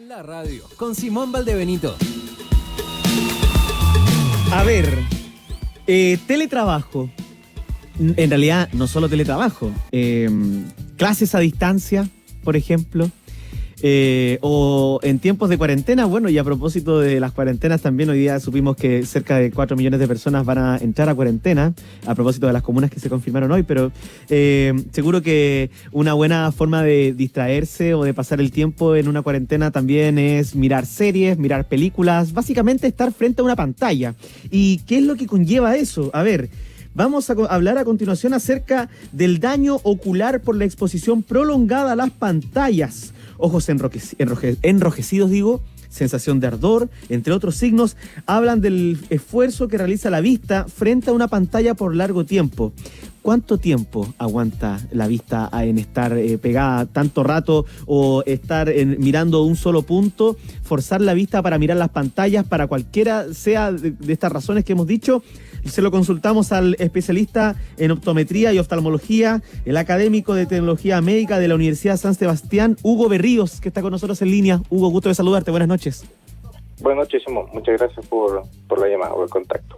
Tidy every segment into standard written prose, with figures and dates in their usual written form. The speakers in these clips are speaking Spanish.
En la radio, con Simón Valdebenito. A ver, teletrabajo. En realidad, no solo teletrabajo. Clases a distancia, por ejemplo. O en tiempos de cuarentena, bueno, y a propósito de las cuarentenas también hoy día supimos que cerca de 4 millones de personas van a entrar a cuarentena, a propósito de las comunas que se confirmaron hoy, pero seguro que una buena forma de distraerse o de pasar el tiempo en una cuarentena también es mirar series, mirar películas, básicamente estar frente a una pantalla. ¿Y qué es lo que conlleva eso? A ver, vamos a hablar a continuación acerca del daño ocular por la exposición prolongada a las pantallas. Ojos enrojecidos, sensación de ardor, entre otros signos, hablan del esfuerzo que realiza la vista frente a una pantalla por largo tiempo. ¿Cuánto tiempo aguanta la vista en estar pegada tanto rato o estar mirando un solo punto? Forzar la vista para mirar las pantallas, para cualquiera sea de estas razones que hemos dicho. Se lo consultamos al especialista en optometría y oftalmología, el académico de tecnología médica de la Universidad San Sebastián, Hugo Berríos, que está con nosotros en línea. Hugo, gusto de saludarte. Buenas noches. Buenas noches, Simón. Muchas gracias por la llamada, por el contacto.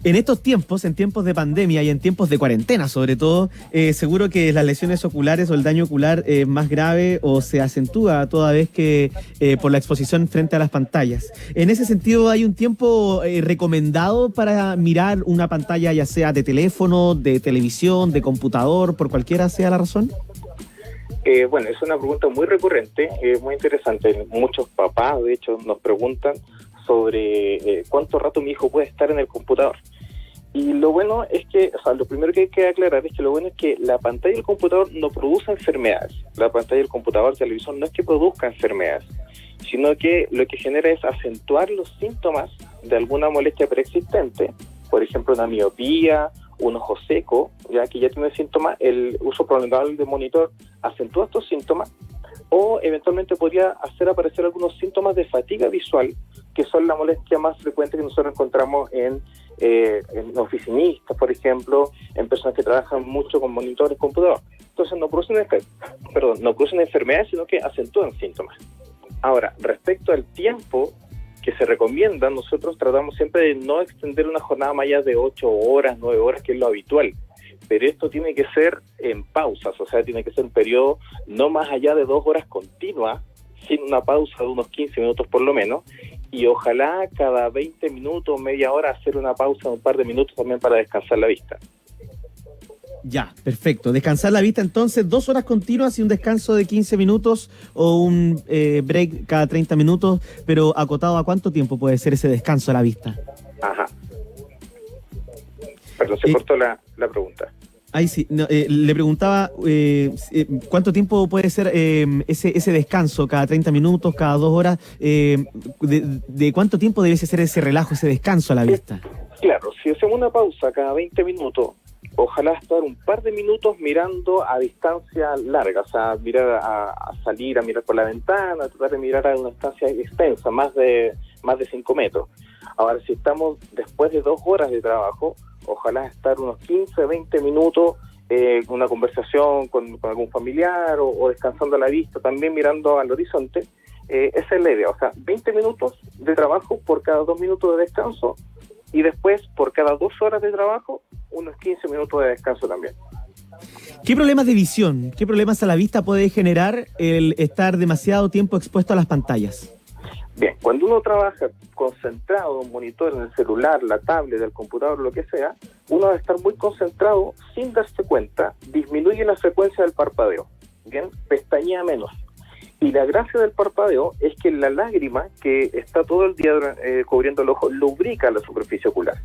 En estos tiempos, en tiempos de pandemia y en tiempos de cuarentena sobre todo, seguro que las lesiones oculares o el daño ocular es más grave o se acentúa toda vez que por la exposición frente a las pantallas. En ese sentido, ¿hay un tiempo recomendado para mirar una pantalla, ya sea de teléfono, de televisión, de computador, por cualquiera sea la razón? Bueno, es una pregunta muy recurrente, muy interesante. Muchos papás, de hecho, nos preguntan sobre cuánto rato mi hijo puede estar en el computador. Y lo bueno es que, lo primero que hay que aclarar es que lo bueno es que la pantalla del computador no produce enfermedades. La pantalla del computador, televisor, no es que produzca enfermedades, sino que lo que genera es acentuar los síntomas de alguna molestia preexistente, por ejemplo, una miopía, un ojo seco, ya que ya tiene síntomas. El uso prolongado del monitor acentúa estos síntomas, o eventualmente podría hacer aparecer algunos síntomas de fatiga visual, que son la molestia más frecuente que nosotros encontramos en oficinistas, por ejemplo, en personas que trabajan mucho con monitores, computador. Entonces no producen enfermedades, sino que acentúan síntomas. Ahora, respecto al tiempo que se recomienda, nosotros tratamos siempre de no extender una jornada más allá de 8 horas, 9 horas, que es lo habitual. Pero esto tiene que ser en pausas, o sea, tiene que ser un periodo no más allá de 2 horas continuas, sin una pausa de unos 15 minutos por lo menos, y ojalá cada 20 minutos, media hora, hacer una pausa de un par de minutos también para descansar la vista. Ya, perfecto. Descansar la vista entonces, 2 horas continuas y un descanso de 15 minutos o un break cada 30 minutos, pero acotado a cuánto tiempo puede ser ese descanso a la vista. Ajá. Perdón, se cortó la pregunta. Ahí sí, no, le preguntaba cuánto tiempo puede ser ese descanso, cada 30 minutos, cada 2 horas, de cuánto tiempo debe ser ese relajo, ese descanso a la vista. Claro, si hacemos una pausa cada 20 minutos, ojalá estar un par de minutos mirando a distancia larga, o sea, mirar a salir, a mirar por la ventana, tratar de mirar a una distancia extensa, más de 5 metros. Ahora, si estamos después de 2 horas de trabajo, ojalá estar unos 15, 20 minutos una conversación con algún familiar o descansando a la vista, también mirando al horizonte. Esa es la idea, o sea, 20 minutos de trabajo por cada 2 minutos de descanso, y después por cada 2 horas de trabajo, unos 15 minutos de descanso también. ¿Qué problemas de visión, qué problemas a la vista puede generar el estar demasiado tiempo expuesto a las pantallas? Bien, cuando uno trabaja concentrado en un monitor, en el celular, la tablet, el computador, lo que sea, uno va a estar muy concentrado sin darse cuenta, disminuye la frecuencia del parpadeo, bien, pestañea menos. Y la gracia del parpadeo es que la lágrima que está todo el día cubriendo el ojo lubrica la superficie ocular.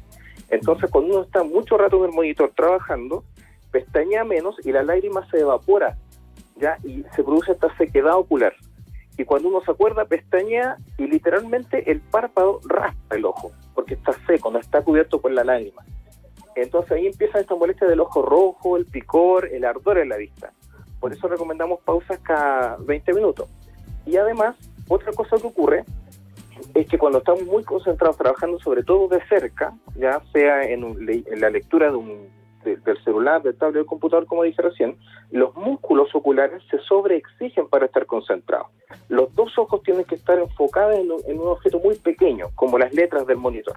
Entonces, cuando uno está mucho rato en el monitor trabajando, pestañea menos y la lágrima se evapora, ¿ya? Y se produce esta sequedad ocular. Y cuando uno se acuerda, pestañea y literalmente el párpado raspa el ojo, porque está seco, no está cubierto por la lágrima. Entonces ahí empieza esta molestia del ojo rojo, el picor, el ardor en la vista. Por eso recomendamos pausas cada 20 minutos. Y además, otra cosa que ocurre es que cuando estamos muy concentrados trabajando, sobre todo de cerca, ya sea en la lectura de del celular, del tablet, del computador, como dije recién, los músculos oculares se sobreexigen para estar concentrados. Los dos ojos tienen que estar enfocados en un objeto muy pequeño, como las letras del monitor.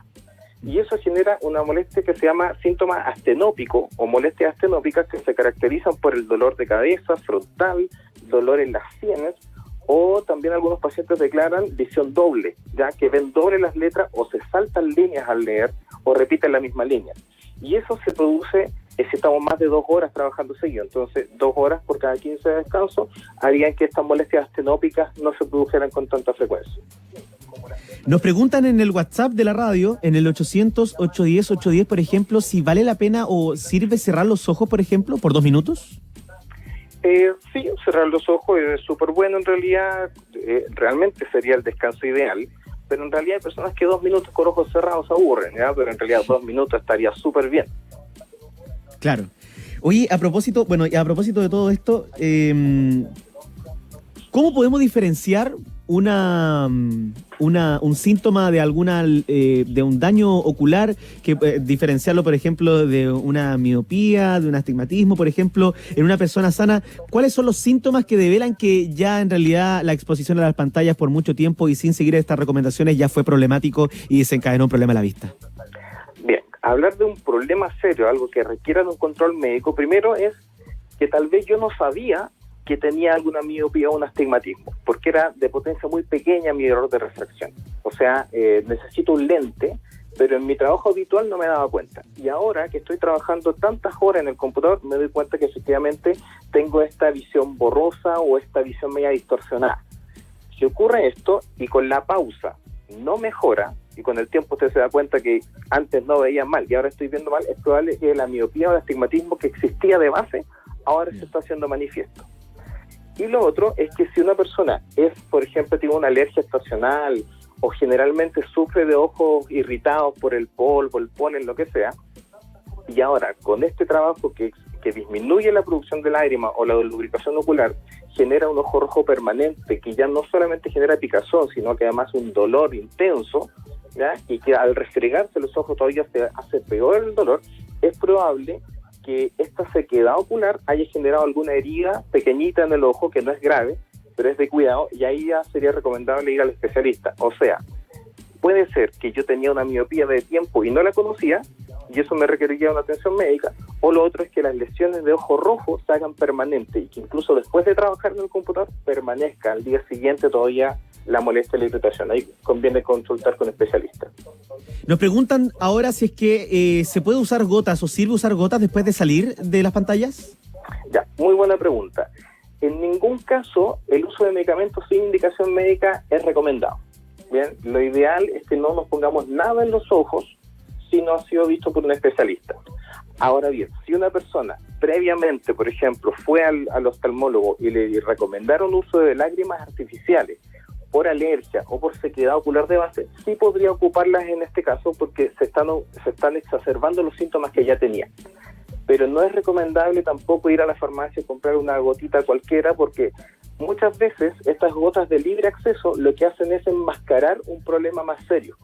Y eso genera una molestia que se llama síntoma astenópico o molestias astenópicas, que se caracterizan por el dolor de cabeza, frontal, dolor en las sienes, o también algunos pacientes declaran visión doble, ya que ven doble las letras o se saltan líneas al leer o repiten la misma línea. Y eso se produce si estamos más de 2 horas trabajando seguido. Entonces, 2 horas por cada 15 de descanso harían que estas molestias astenópicas no se produjeran con tanta frecuencia. Nos preguntan en el WhatsApp de la radio, en el 800-810-810, por ejemplo, si vale la pena o sirve cerrar los ojos, por ejemplo, por 2 minutos. Sí, cerrar los ojos es súper bueno en realidad, realmente sería el descanso ideal, pero en realidad hay personas que 2 minutos con ojos cerrados se aburren, ¿ya? Pero en realidad 2 minutos estaría súper bien. Claro. Oye, a propósito de todo esto, ¿cómo podemos diferenciar un síntoma de de un daño ocular, que diferenciarlo, por ejemplo, de una miopía, de un astigmatismo, por ejemplo, en una persona sana? ¿Cuáles son los síntomas que develan que ya en realidad la exposición a las pantallas por mucho tiempo y sin seguir estas recomendaciones ya fue problemático y desencadenó un problema a la vista? Bien, hablar de un problema serio, algo que requiera de un control médico, primero es que tal vez yo no sabía que tenía alguna miopía o un astigmatismo, porque era de potencia muy pequeña mi error de refracción. O sea, necesito un lente, pero en mi trabajo habitual no me daba cuenta. Y ahora que estoy trabajando tantas horas en el computador, me doy cuenta que efectivamente tengo esta visión borrosa o esta visión media distorsionada. Si ocurre esto y con la pausa no mejora, y con el tiempo usted se da cuenta que antes no veía mal y ahora estoy viendo mal, es probable que la miopía o el astigmatismo que existía de base ahora se está haciendo manifiesto. Y lo otro es que si una persona por ejemplo, tiene una alergia estacional o generalmente sufre de ojos irritados por el polvo, el polen, lo que sea, y ahora con este trabajo que disminuye la producción de lágrima o la lubricación ocular, genera un ojo rojo permanente que ya no solamente genera picazón, sino que además un dolor intenso, ¿ya? Y que al restregarse los ojos todavía se hace peor el dolor, es probable que esta sequedad ocular haya generado alguna herida pequeñita en el ojo, que no es grave, pero es de cuidado, y ahí ya sería recomendable ir al especialista. O sea, puede ser que yo tenía una miopía de tiempo y no la conocía, y eso me requeriría una atención médica, o lo otro es que las lesiones de ojo rojo se hagan permanentes y que incluso después de trabajar en el computador permanezca al día siguiente todavía la molestia y la irritación. Ahí conviene consultar con especialistas. Nos preguntan ahora si es que se puede usar gotas o sirve usar gotas después de salir de las pantallas. Ya, muy buena pregunta. En ningún caso el uso de medicamentos sin indicación médica es recomendado. Bien, lo ideal es que no nos pongamos nada en los ojos si no ha sido visto por un especialista. Ahora bien, si una persona previamente, por ejemplo, fue al oftalmólogo y le recomendaron uso de lágrimas artificiales por alergia o por sequedad ocular de base, sí podría ocuparlas en este caso porque se están exacerbando los síntomas que ya tenía. Pero no es recomendable tampoco ir a la farmacia y comprar una gotita cualquiera, porque muchas veces estas gotas de libre acceso lo que hacen es enmascarar un problema más serio.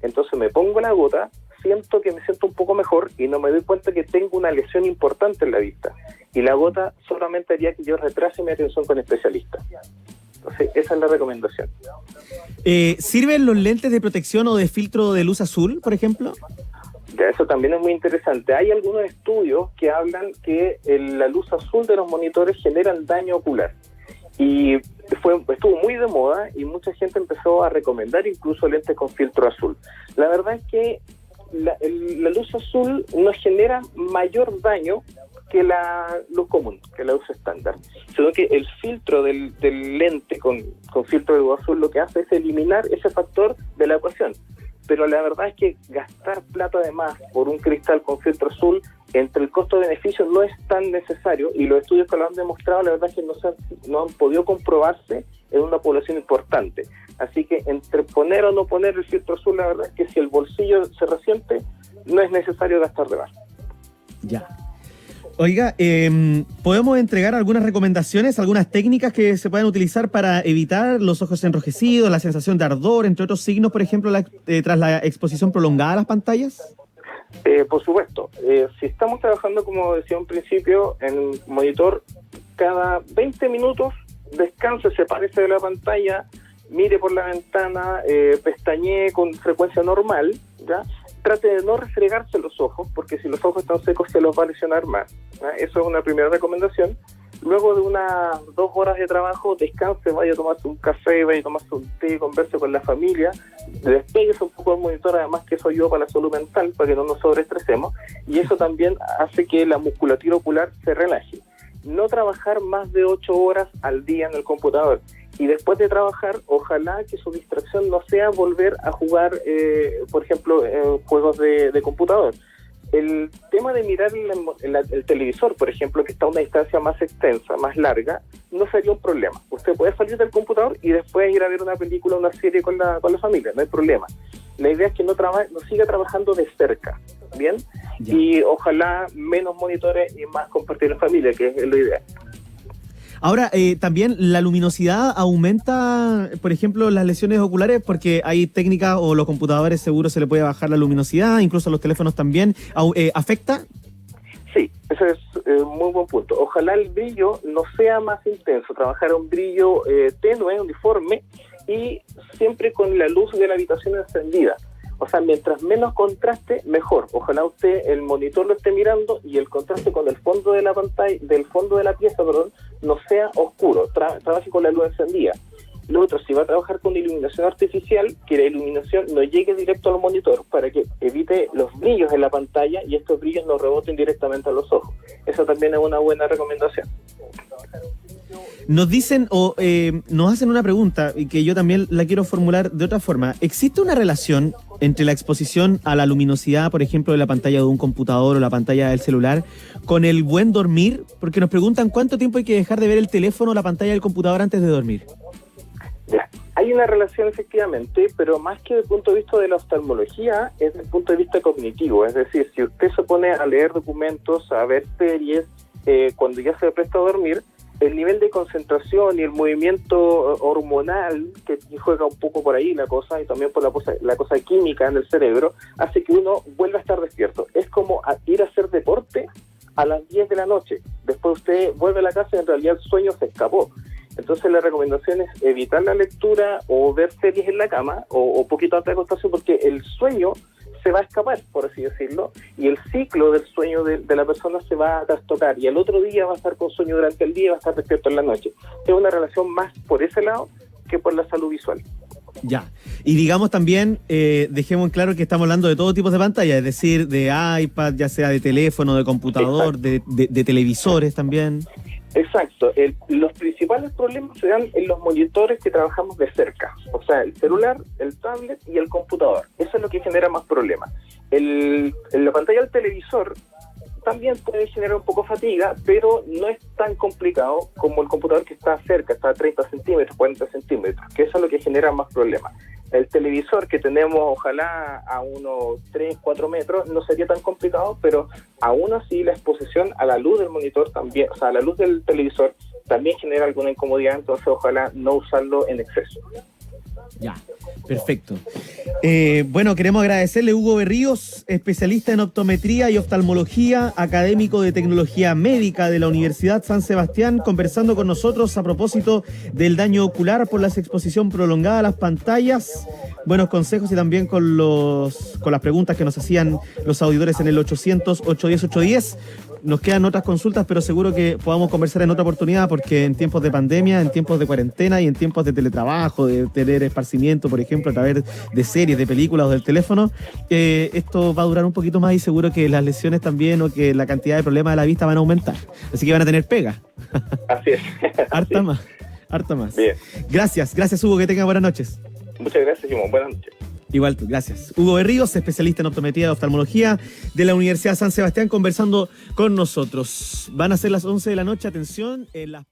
Entonces me pongo la gota, siento que me siento un poco mejor y no me doy cuenta que tengo una lesión importante en la vista. Y la gota solamente haría que yo retrase mi atención con especialistas. Entonces, esa es la recomendación. ¿Sirven los lentes de protección o de filtro de luz azul, por ejemplo? Ya, eso también es muy interesante. Hay algunos estudios que hablan que la luz azul de los monitores generan daño ocular. Y estuvo muy de moda y mucha gente empezó a recomendar incluso lentes con filtro azul. La verdad es que la luz azul no genera mayor daño que la luz común, que la luz estándar, sino que el filtro del lente con filtro de luz azul lo que hace es eliminar ese factor de la ecuación. Pero la verdad es que gastar plata de más por un cristal con filtro azul, entre el costo-beneficio no es tan necesario, y los estudios que lo han demostrado, la verdad es que no han podido comprobarse en una población importante. Así que entre poner o no poner el filtro azul, la verdad es que si el bolsillo se resiente, no es necesario gastar de más. Ya. Oiga, ¿podemos entregar algunas recomendaciones, algunas técnicas que se puedan utilizar para evitar los ojos enrojecidos, la sensación de ardor, entre otros signos, por ejemplo, tras la exposición prolongada a las pantallas? Por supuesto, si estamos trabajando, como decía en principio, en monitor, cada 20 minutos descanse, sepárese de la pantalla, mire por la ventana, pestañee con frecuencia normal, ¿ya? Trate de no restregarse los ojos, porque si los ojos están secos se los va a lesionar más, ¿ya? Eso es una primera recomendación. Luego de unas 2 horas de trabajo, descanse, vaya a tomarse un café, vaya a tomarse un té, converse con la familia, despeguese un poco el monitor, además que eso ayuda para la salud mental, para que no nos sobreestresemos, y eso también hace que la musculatura ocular se relaje. No trabajar más de 8 horas al día en el computador, y después de trabajar, ojalá que su distracción no sea volver a jugar, por ejemplo, juegos de computador. El tema de mirar el televisor, por ejemplo, que está a una distancia más extensa, más larga, no sería un problema. Usted puede salir del computador y después ir a ver una película o una serie con la familia, no hay problema. La idea es que no siga trabajando de cerca, ¿bien? Ya. Y ojalá menos monitores y más compartir en familia, que es lo ideal. Ahora, también la luminosidad aumenta, por ejemplo, las lesiones oculares, porque hay técnicas, o los computadores seguro se le puede bajar la luminosidad, incluso a los teléfonos también. ¿Afecta? Sí, ese es muy buen punto. Ojalá el brillo no sea más intenso, trabajar a un brillo tenue, uniforme, y siempre con la luz de la habitación encendida. O sea, mientras menos contraste, mejor. Ojalá usted el monitor lo esté mirando y el contraste con el fondo de la pantalla, del fondo de la pieza, no sea oscuro. Trabaje con la luz encendida. Lo otro, si va a trabajar con iluminación artificial, que la iluminación no llegue directo al monitor para que evite los brillos en la pantalla y estos brillos no reboten directamente a los ojos. Eso también es una buena recomendación. Nos dicen nos hacen una pregunta y que yo también la quiero formular de otra forma. ¿Existe una relación entre la exposición a la luminosidad, por ejemplo, de la pantalla de un computador o la pantalla del celular, con el buen dormir? Porque nos preguntan cuánto tiempo hay que dejar de ver el teléfono o la pantalla del computador antes de dormir. Ya, hay una relación efectivamente, pero más que desde el punto de vista de la oftalmología, es desde el punto de vista cognitivo. Es decir, si usted se pone a leer documentos, a ver series, cuando ya se presta a dormir, el nivel de concentración y el movimiento hormonal, que juega un poco por ahí la cosa, y también por la cosa química en el cerebro, hace que uno vuelva a estar despierto. Es como ir a hacer deporte a las 10 de la noche. Después usted vuelve a la casa y en realidad el sueño se escapó. Entonces la recomendación es evitar la lectura o ver series en la cama o poquito antes de acostarse, porque el sueño se va a escapar, por así decirlo, y el ciclo del sueño de la persona se va a trastocar, y el otro día va a estar con sueño durante el día y va a estar despierto en la noche. Es una relación más por ese lado que por la salud visual. Ya, y digamos también, dejemos en claro que estamos hablando de todo tipo de pantallas, es decir, de iPad, ya sea de teléfono, de computador, de televisores también. Exacto. Los principales problemas se dan en los monitores que trabajamos de cerca, o sea, el celular, el tablet y el computador. Eso es lo que genera más problemas. En la pantalla del televisor también puede generar un poco fatiga, pero no es tan complicado como el computador que está cerca, está a 30 centímetros, 40 centímetros, que eso es lo que genera más problemas. El televisor que tenemos, ojalá a unos 3, 4 metros, no sería tan complicado, pero aún así la exposición a la luz del monitor también, o sea, a la luz del televisor también genera alguna incomodidad, entonces ojalá no usarlo en exceso. Ya, perfecto. Bueno, queremos agradecerle a Hugo Berríos, especialista en optometría y oftalmología, académico de tecnología médica de la Universidad San Sebastián, conversando con nosotros a propósito del daño ocular por la exposición prolongada a las pantallas. Buenos consejos y también con las preguntas que nos hacían los auditores en el 800-810-810. Nos quedan otras consultas, pero seguro que podamos conversar en otra oportunidad, porque en tiempos de pandemia, en tiempos de cuarentena y en tiempos de teletrabajo, de tener esparcimiento, por ejemplo, a través de series, de películas o del teléfono, esto va a durar un poquito más y seguro que las lesiones también, o que la cantidad de problemas de la vista van a aumentar. Así que van a tener pega. Así es. Harta más. Bien. Gracias, Hugo, que tengan buenas noches. Muchas gracias, Simón. Buenas noches. Igual tú, gracias. Hugo Berríos, especialista en optometría y oftalmología de la Universidad San Sebastián, conversando con nosotros. Van a ser las 11 de la noche, atención, en las